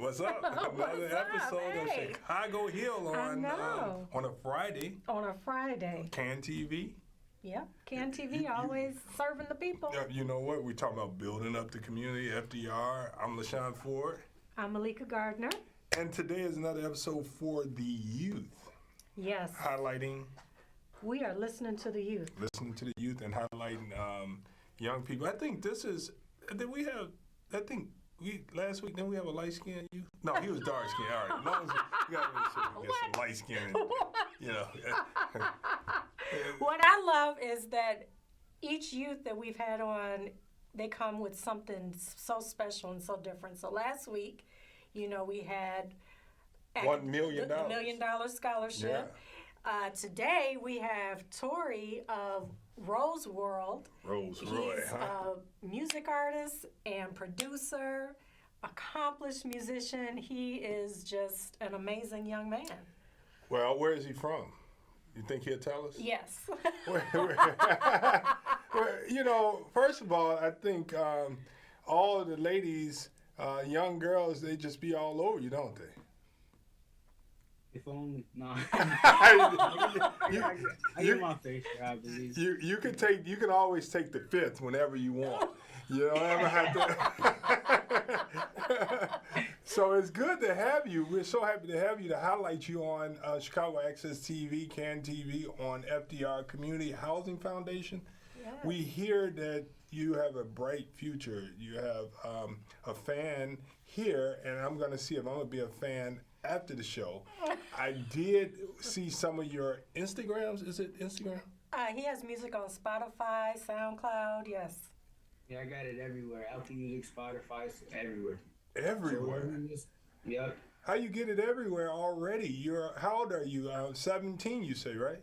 What's up? Another What's up? episode of Hey. Chicago Hill on a Friday. On a Friday. Can TV. Yep. Can TV always serving the people. You know what? We're talking about building up the community, FDR. I'm Shawn Ford. I'm Meleika Gardner. And today is another episode for the youth. Yes. Highlighting. We are listening to the youth. Listening to the youth and highlighting young people. I think last week, didn't we have a light-skinned youth? No, he was dark-skinned. All right. Long as we got to make sure we get some light-skinned, What I love is that each youth that we've had on, they come with something so special and so different. So last week, we had $1 million. The $1 million scholarship. Yeah. Today we have Taure of Roseworld. He's a music artist and producer, accomplished musician. He is just an amazing young man. Well, where is he from? You think he'll tell us? Yes. Well, first of all, I think all of the ladies, young girls, they just be all over you, don't they? If only, no. I get my face share, I believe. You can always take the fifth whenever you want. You don't ever have to. So it's good to have you. We're so happy to have you, to highlight you on Chicago Access TV, CAN TV, on FDR Community Housing Foundation. Yes. We hear that you have a bright future. You have a fan here, and I'm going to see if I'm going to be a fan after the show. I did see some of your Instagrams. Is it Instagram? He has music on Spotify, SoundCloud, yes. Yeah, I got it everywhere. Apple Music, Spotify, everywhere. Everywhere? Yep. How you get it everywhere already? How old are you? 17, you say, right?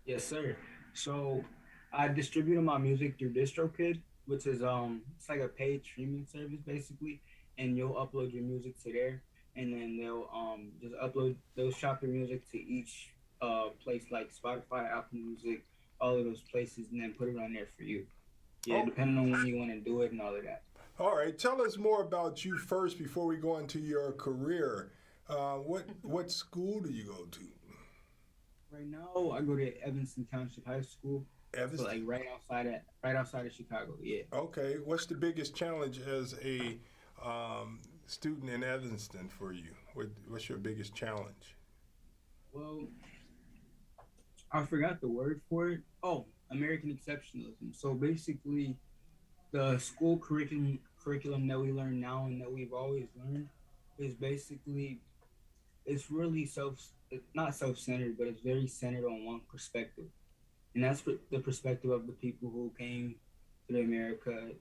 Yes, sir. So I distributed my music through DistroKid, which is it's like a paid streaming service basically, and you'll upload your music to there. And then they'll shop your music to each place like Spotify, Apple Music, all of those places, and then put it on there for you. Yeah, depending on when you want to do it and all of that. All right, tell us more about you first before we go into your career. What school do you go to? Right now, I go to Evanston Township High School. Evanston? So like right outside of Chicago. Yeah. Okay, what's the biggest challenge as a student in Evanston for you? What's your biggest challenge? Well, I forgot the word for it. Oh, American exceptionalism. So basically, the school curriculum that we learn now and that we've always learned is basically, it's really not self-centered, but it's very centered on one perspective. And that's the perspective of the people who came to Americas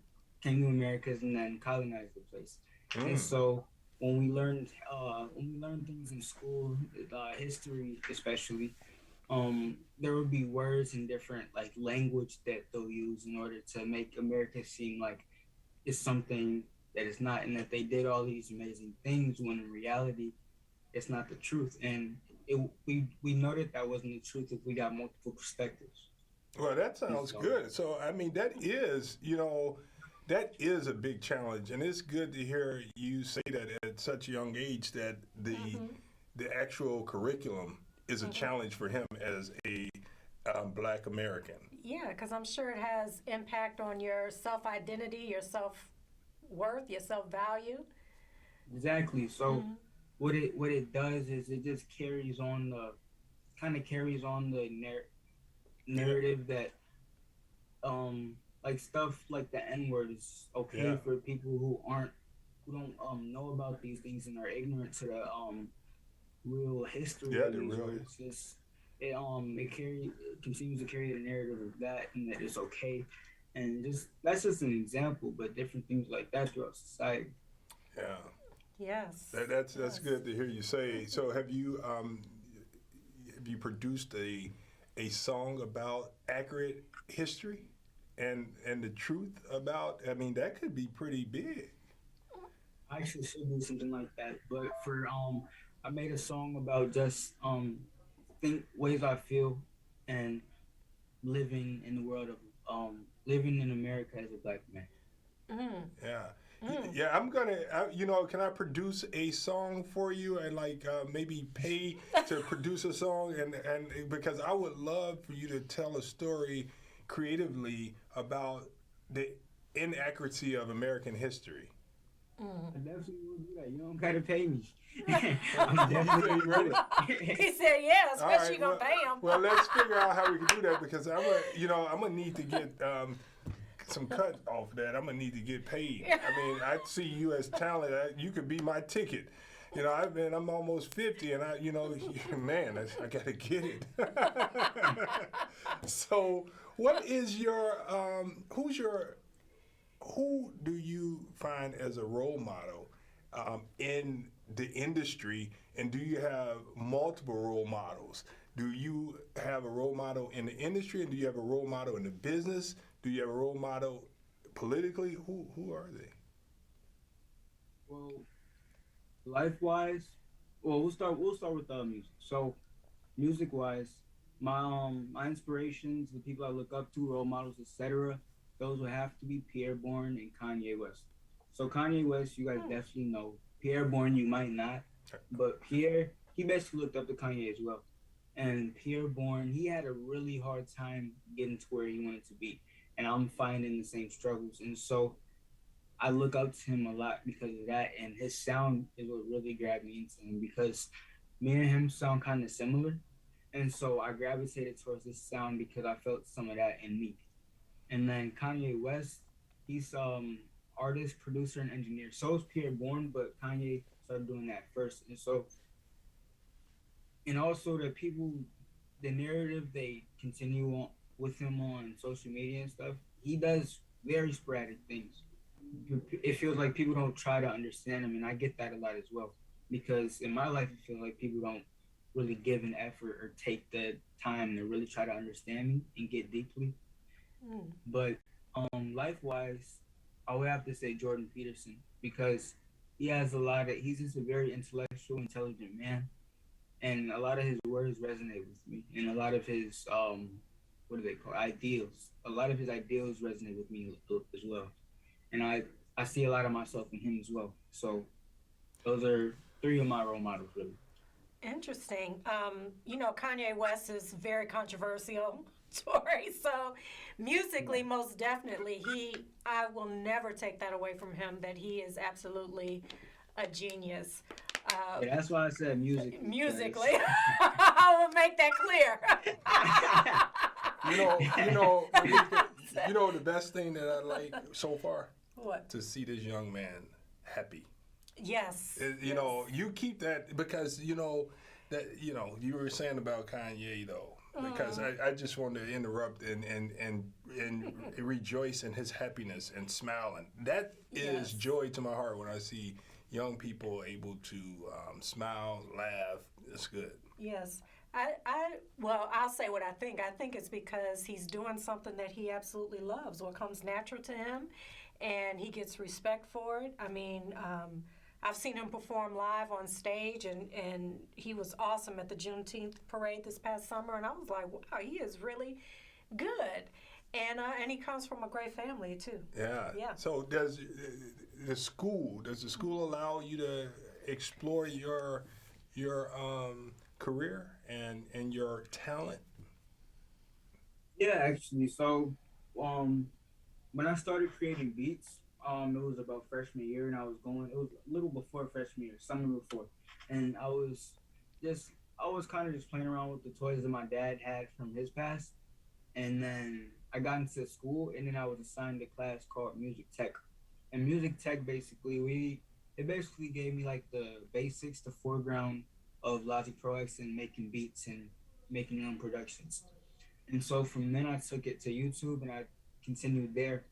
and then colonized the place. And so when we learn things in school, history especially, there will be words and different like language that they'll use in order to make America seem like it's something that it's not, and that they did all these amazing things when in reality it's not the truth. And we know that wasn't the truth if we got multiple perspectives. Well, that sounds good. So I mean, that is a big challenge, and it's good to hear you say that at such a young age, that the actual curriculum is a challenge for him as a Black American. Yeah, because I'm sure it has impact on your self-identity, your self-worth, your self-value. Exactly. So what it does is it just carries on the narrative that like stuff like the N-word is okay for people who don't know about these things and are ignorant to the real history. Yeah, the real history. It continues to carry the narrative of that, and that it's okay. And that's just an example, but different things like that throughout society. Yeah. Yes. That's good to hear you say. So have you produced a song about accurate history and the truth about? I mean, that could be pretty big. I actually should do something like that, but I made a song about just ways I feel and living in the world of living in America as a Black man. Yeah. Yeah, I'm gonna. Can I produce a song for you and like maybe pay to produce a song and because I would love for you to tell a story creatively about the inaccuracy of American history. I definitely will do that. You don't gotta pay me. I'm You definitely say you gonna do ready? it. He said, yeah, All especially right. you going to pay him. Well, let's figure out how we can do that because I'm gonna need to get some cut off that. I'm gonna need to get paid. I mean, I see you as talent. You could be my ticket. I'm almost 50, and man, I gotta get it. So, what is your who do you find as a role model in the industry, and do you have multiple role models? Do you have a role model in the industry, and do you have a role model in the business? Do you have a role model politically? Who are they? Well, life wise, we'll start with music. So, music wise, my inspirations, the people I look up to, role models, etc. Those would have to be Pierre Bourne and Kanye West. So Kanye West, you guys definitely know. Pierre Bourne, you might not, but Pierre, he basically looked up to Kanye as well. And Pierre Bourne, he had a really hard time getting to where he wanted to be, and I'm finding the same struggles. And so I look up to him a lot because of that, and his sound is what really grabbed me into him because me and him sound kind of similar, and so I gravitated towards this sound because I felt some of that in me. And then Kanye West, he's artist, producer, and engineer. So is Pierre Bourne, but Kanye started doing that first, and so and also the people, the narrative they continue on with him on social media and stuff. He does very sporadic things. It feels like people don't try to understand him, and I get that a lot as well. Because in my life, I feel like people don't really give an effort or take the time to really try to understand me and get deeply. But life wise, I would have to say Jordan Peterson because he's just a very intellectual, intelligent man, and a lot of his words resonate with me, and a lot of his what do they call ideals? A lot of his ideals resonate with me as well, and I see a lot of myself in him as well. So those are three of my role models, really. Interesting. Kanye West is very controversial story. So musically, most definitely, I will never take that away from him that he is absolutely a genius. Yeah, that's why I said music. Musically. I will make that clear. The best thing that I like so far? What? To see this young man happy. Yes. You keep that because you were saying about Kanye though. Because I just wanted to interrupt and rejoice in his happiness and smiling. That is joy to my heart when I see young people able to smile, laugh. It's good. Yes. I'll say what I think. I think it's because he's doing something that he absolutely loves, what comes natural to him, and he gets respect for it. I mean, I've seen him perform live on stage, and he was awesome at the Juneteenth parade this past summer, and I was like, wow, he is really good. And he comes from a great family, too. Yeah. Yeah. So does the school allow you to explore your career and your talent? Yeah, actually. So, when I started creating beats, it was about freshman year, and it was a little before freshman year, summer before, and I was kind of just playing around with the toys that my dad had from his past, and then I got into school, and then I was assigned a class called Music Tech, and Music Tech it basically gave me like the basics, the foreground of Logic Pro X and making beats and making your own productions. And so from then I took it to YouTube and I continued there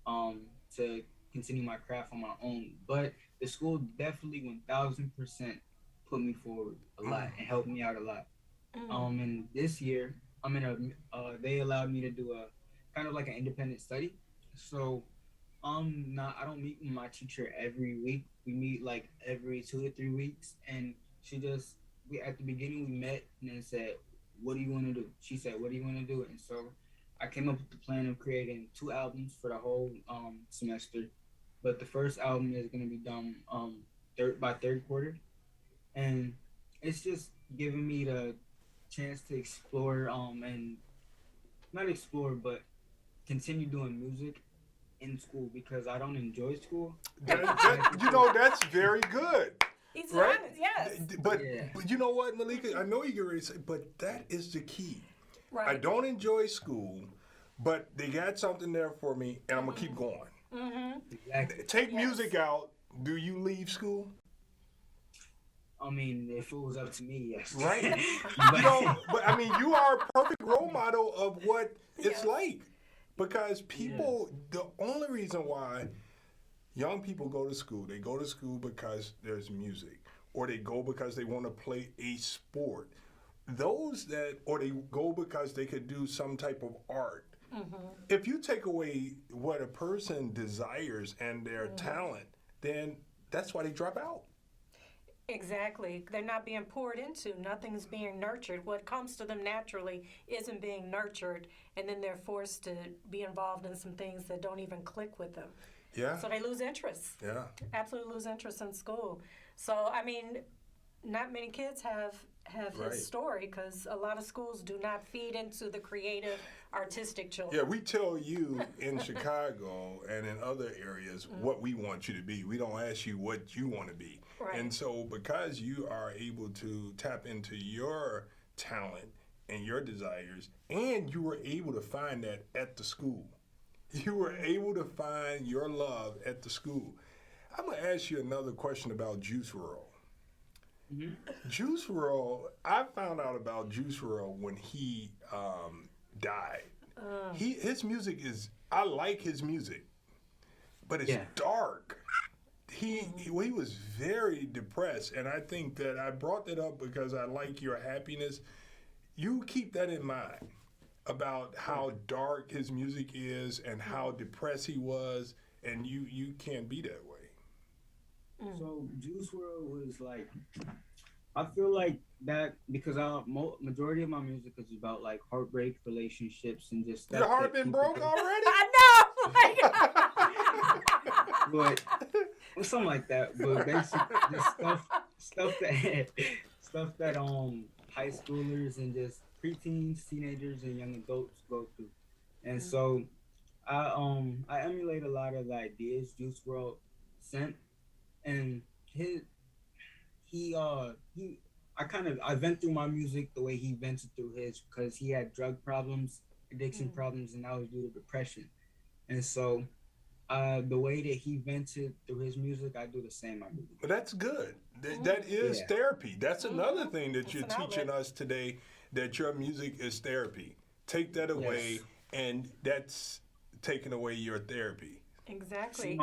to continue my craft on my own. But the school definitely 1000% put me forward a lot and helped me out a lot. And this year they allowed me to do a kind of like an independent study. So I don't meet with my teacher every week. We meet like every 2 to 3 weeks, and we at the beginning we met and then said, what do you want to do? She said, what do you want to do? And so I came up with the plan of creating 2 albums for the whole semester. but the first album is gonna be done by third quarter, and it's just giving me the chance to explore and not explore but continue doing music in school because I don't enjoy school. That's very good. He's Right? honest, yes. But you know what, Meleika? I know you get ready to say, but that is the key. Right. I don't enjoy school, but they got something there for me, and I'm gonna keep going. Mm-hmm. Exactly. Take music out. Do you leave school? I mean, if it was up to me, yes. Right. But, but I mean, you are a perfect role model of what it's Yes. like. Because people, the only reason why young people go to school, they go to school because there's music, or they go because they want to play a sport. Or they go because they could do some type of art. Mm-hmm. If you take away what a person desires and their talent, then that's why they drop out. Exactly. They're not being poured into. Nothing's being nurtured. What comes to them naturally isn't being nurtured, and then they're forced to be involved in some things that don't even click with them. Yeah. So they lose interest. Yeah. Absolutely lose interest in school. So, I mean, not many kids have Right. his story because a lot of schools do not feed into the creative, artistic children. Yeah, we tell you in Chicago and in other areas what we want you to be. We don't ask you what you want to be. Right. And so because you are able to tap into your talent and your desires, and you were able to find that at the school. You were able to find your love at the school. I'm going to ask you another question about Juice WRLD. Juice WRLD, I found out about Juice WRLD when he died. His music I like his music, but it's dark. He was very depressed, and I think that I brought that up because I like your happiness. You keep that in mind about how dark his music is and how depressed he was, and you can't be that way. So Juice WRLD was like, I feel like that because majority of my music is about like heartbreak, relationships, and just stuff. Your heart that been people broke can- already? I know. But well, something like that. But basically, just stuff that high schoolers and just preteens, teenagers, and young adults go through. And so I emulate a lot of the ideas Juice WRLD sent, and I vent through my music the way he vented through his because he had drug problems, addiction problems, and that was due to depression. And so the way that he vented through his music, I do the same. I do. But that's good. That is therapy. That's another thing that you're That's an teaching outlet. us today, that your music is therapy. Take that away, and that's taking away your therapy. Exactly.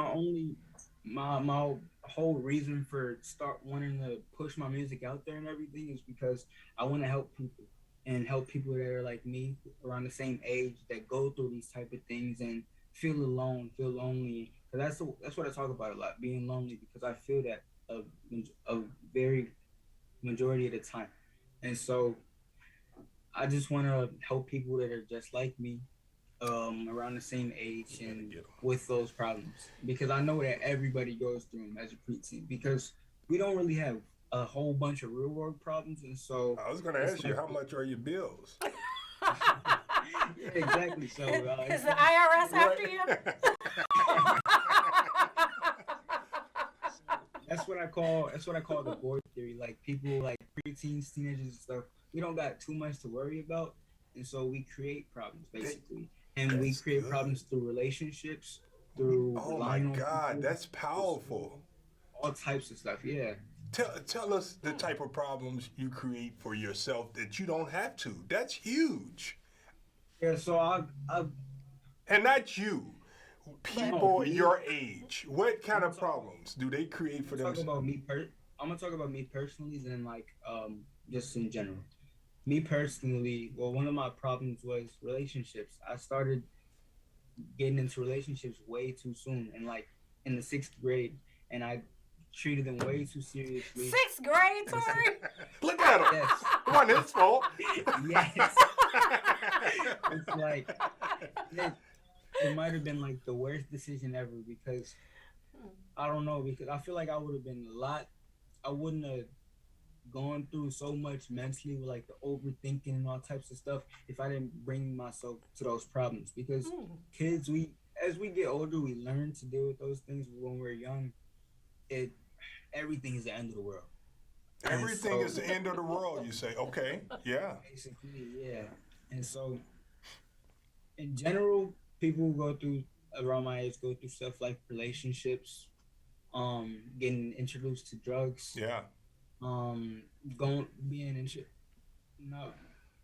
My whole reason for wanting to push my music out there and everything is because I want to help people and help people that are like me around the same age that go through these type of things and feel alone, feel lonely. Because that's what I talk about a lot, being lonely, because I feel that a very majority of the time. And so I just want to help people that are just like me, around the same age and with those problems, because I know that everybody goes through them as a preteen, because we don't really have a whole bunch of real world problems. And so I was going to ask you, how much are your bills? yeah, exactly. So Is the IRS after you? that's what I call the board theory. Like people like preteens, teenagers and stuff, we don't got too much to worry about, and so we create problems basically. And we create problems through relationships, through Oh my God, that's powerful. all types of stuff. Yeah. Tell us the type of problems you create for yourself that you don't have to. That's huge. Yeah. So And not you. People your age. What kind of problems do they create for I'm themselves? gonna talk about me personally, and like just in general. Me personally, well, one of my problems was relationships. I started getting into relationships way too soon, and like in the 6th grade, and I treated them way too seriously. 6th grade, Tori? Look at him. Yes. It wasn't his fault. Yes. It's like it might have been like the worst decision ever, because I don't know because I feel like I would have been a lot. I wouldn't have gone through so much mentally with like the overthinking and all types of stuff if I didn't bring myself to those problems. Because kids, we as we get older, we learn to deal with those things. But when we're young, it everything is the end of the world. And Everything so is the end of the world, you say. Okay, yeah. basically, yeah. And so in general, people who go through around my age go through stuff like relationships, getting introduced to drugs, Yeah. um, going being in shit. No,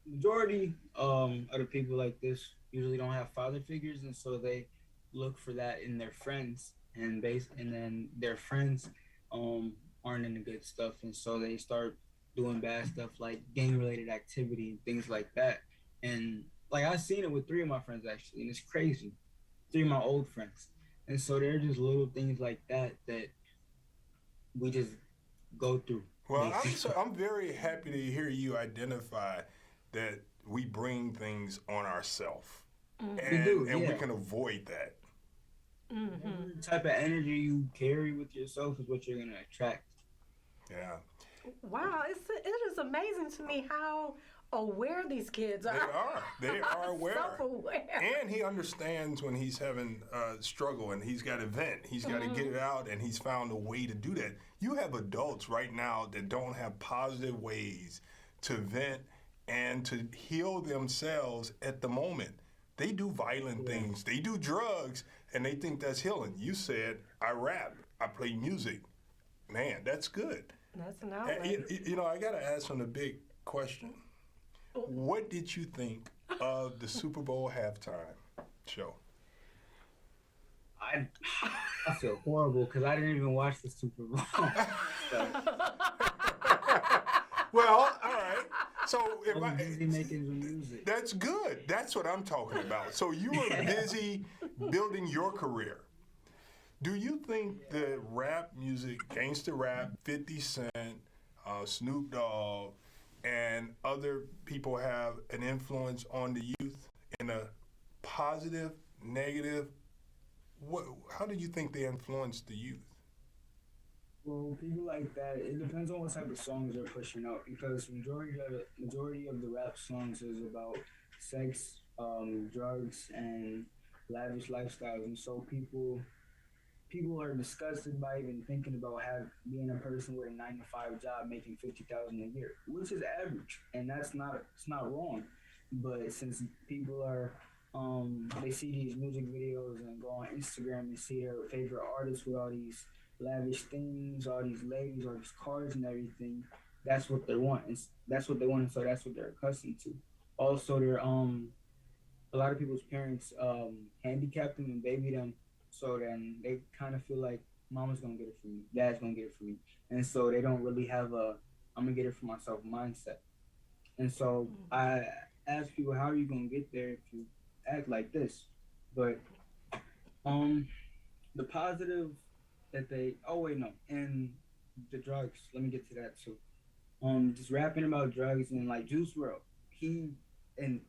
majority of the people like this usually don't have father figures, and so they look for that in their friends, and then their friends aren't into good stuff, and so they start doing bad stuff like gang related activity and things like that. And like I've seen it with three of my friends actually, and it's crazy. Three of my old friends, and so they're just little things like that that we just go through. Well, Basically. I'm very happy to hear you identify that we bring things on ourselves, We do, and we yeah. can avoid that. Whatever type of energy you carry with yourself is what you're gonna attract. Yeah. Wow, it is amazing to me how aware these kids They are. are. They are aware. Self-aware. And he understands when he's having struggle and he's got to vent. He's got to get it out, and he's found a way to do that. You have adults right now that don't have positive ways to vent and to heal themselves at the moment. They do violent things. They do drugs, and they think that's healing. You said, I rap. I play music. Man, that's good. That's an And, outlet. you know, I got to ask them the big question. What did you think of the Super Bowl halftime show? I I feel horrible because I didn't even watch the Super Bowl. So, Well, all right. So I was busy making some music. that's good. That's what I'm talking about. So you were busy building your career. Do you think that rap music, gangster rap, 50 Cent, Snoop Dogg, and other people have an influence on the youth in a positive, negative? How do you think they influence the youth? Well, people like that. It depends on what type of songs they're pushing out because majority of the rap songs is about sex, drugs, and lavish lifestyles, and so people are disgusted by even thinking about being a person with a 9 to 5 job making 50,000 a year, which is average, and it's not wrong. But since people are they see these music videos and go on Instagram and see their favorite artists with all these lavish things, all these ladies, all these cars and everything, that's what they want. That's what they want, and so that's what they're accustomed to. Also, they're a lot of people's parents handicap them and baby them, so then they kind of feel like mama's gonna get it for me, dad's gonna get it for me, and so they don't really have a I'm gonna get it for myself mindset. And so I ask people, how are you gonna get there if you act like this? But um, the positive that they oh wait no, and the drugs. Let me get to that too. Just rapping about drugs and like Juice WRLD, he and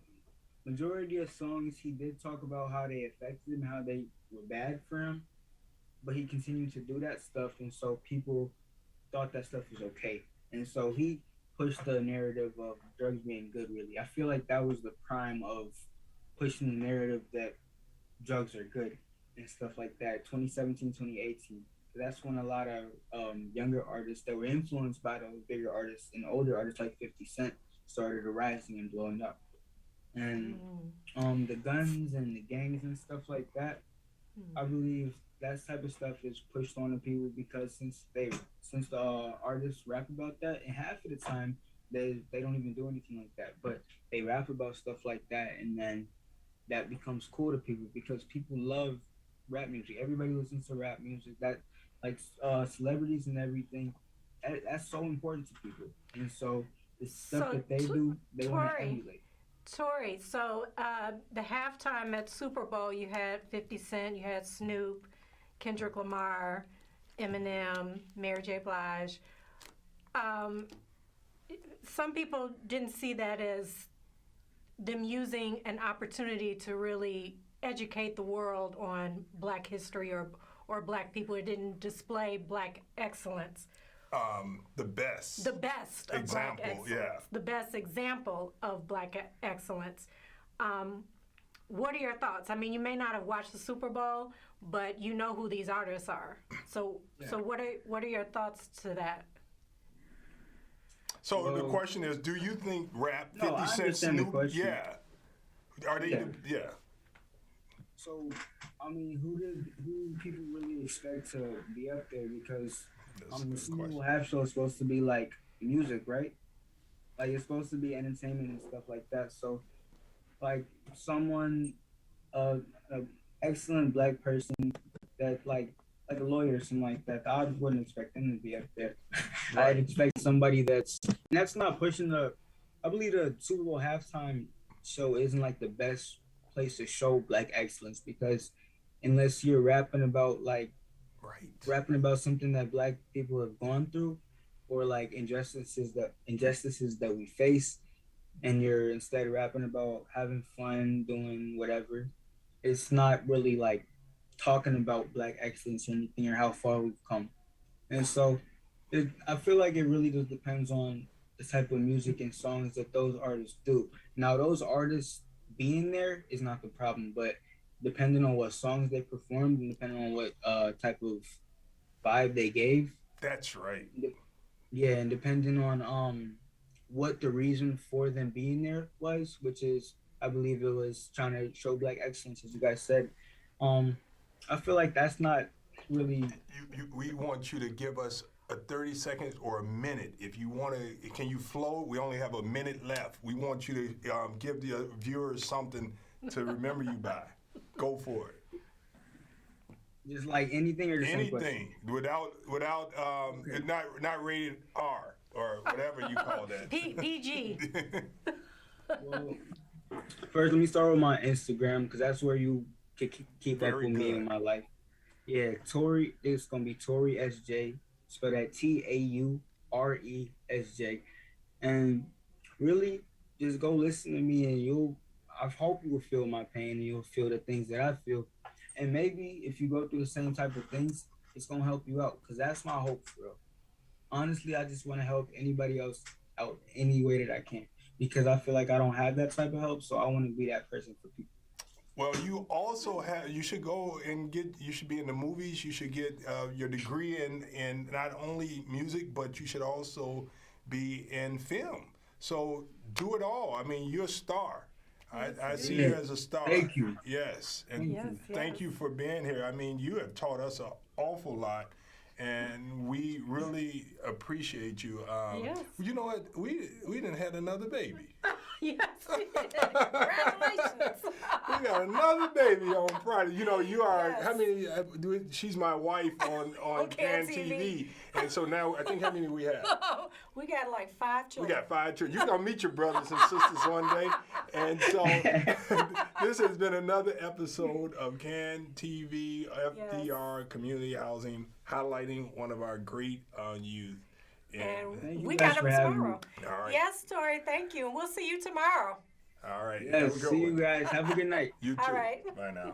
majority of songs he did talk about how they affected him, how they were bad for him, but he continued to do that stuff, and so people thought that stuff was okay, and so he pushed the narrative of drugs being good. Really, I feel like that was the prime of pushing the narrative that drugs are good and stuff like that. 2017, 2018. That's when a lot of younger artists that were influenced by those bigger artists and older artists like 50 Cent started rising and blowing up. And the guns and the gangs and stuff like that, I believe that type of stuff is pushed on the people because since the artists rap about that, and half of the time they don't even do anything like that, but they rap about stuff like that, and then that becomes cool to people because people love rap music. Everybody listens to rap music. That like celebrities and everything. That's so important to people, and so the stuff So, that they do, they want to Tori, emulate. Tori, so the halftime at Super Bowl, you had 50 Cent, you had Snoop, Kendrick Lamar, Eminem, Mary J. Blige. Some people didn't see that as them using an opportunity to really educate the world on Black history or or black people. It didn't display black excellence. The best. The best of example, black excellence. yeah. The best example of black excellence. What are your thoughts? I mean, you may not have watched the Super Bowl, but you know who these artists are. So what are your thoughts to that? So the question is, do you think rap 50 No, I Cent, understand the Snoop, question. yeah. Are they, yeah. So, I mean, who people really expect to be up there? Because That's a the good Super Bowl question. half show is supposed to be like music, right? Like it's supposed to be entertainment and stuff like that. So, like someone, an excellent black person that like a lawyer or something like that, I wouldn't expect them to be up there. I'd expect somebody that's not pushing the. I believe the Super Bowl halftime show isn't like the best place to show black excellence, because unless you're rapping about something that black people have gone through, or like injustices that we face, and you're instead rapping about having fun doing whatever, it's not really like talking about black excellence or anything, or how far we've come. And so I feel like it really just depends on the type of music and songs that those artists do. Now, those artists being there is not the problem, but depending on what songs they performed and depending on what type of vibe they gave. That's right. Yeah, and depending on what the reason for them being there was, which is, I believe it was trying to show black excellence, as you guys said. I feel like that's not really. We want you to give us a 30 seconds or a minute. If you want to, can you flow? We only have a minute left. We want you to give the viewers something to remember you by. Go for it. Just like anything, or the same question? Anything without Okay. not rated R or whatever you call that. PG. Well, first, let me start with my Instagram, because that's where you can keep up Very with me good. in my life. Yeah, Taure, it's gonna be Taure SJ, spelled at TAURESJ, and really just go listen to me, and I hope you will feel my pain, and you'll feel the things that I feel, and maybe if you go through the same type of things, it's gonna help you out, because that's my hope, bro. Honestly, I just want to help anybody else out any way that I can, because I feel like I don't have that type of help, so I want to be that person for people. Well, you should go and you should be in the movies. You should get your degree in not only music, but you should also be in film. So do it all. I mean, you're a star. I see you as a star. Thank you. Yes. And Yes, thank yes. you for being here. I mean, you have taught us an awful lot. And we really appreciate you. Yes. You know what? We done had another baby. Yes, we did. Congratulations. We got another baby on Friday. You know, you are, Yes. how many, she's my wife on CAN CAN TV. And so now, I think how many we have? We got like 5 We children. got 5 children. You're going to meet your brothers and sisters one day. And so this has been another episode of CAN TV, FDR, Community Housing, highlighting one of our great youth. And Thank you we guys got them for having tomorrow. All right. Yes, Tori, thank you. And we'll see you tomorrow. All right. Yes, Have a good see you one. guys. Have a good night. You too. All right. Bye now.